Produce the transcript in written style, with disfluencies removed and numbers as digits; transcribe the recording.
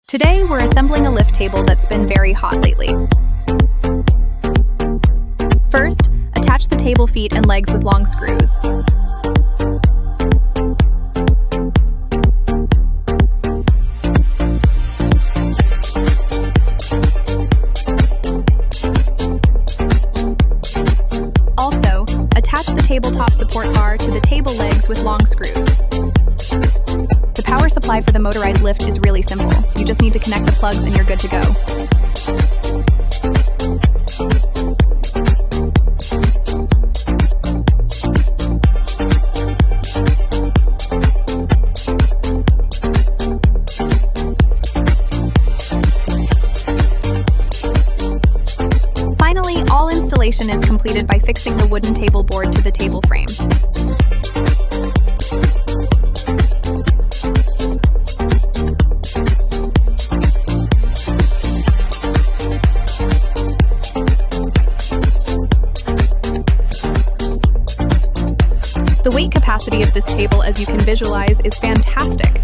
Today, we're assembling a lift table that's been very hot lately. First, attach the table feet and legs with long screws. Also, attach the tabletop support bar to the table legs with long screws. The power supply for the motorized lift is really simple. You just need to connect the plugs and you're good to go. Finally, all installation is completed by fixing the wooden table board to the table frame. The weight capacity of this table, as you can visualize, is fantastic.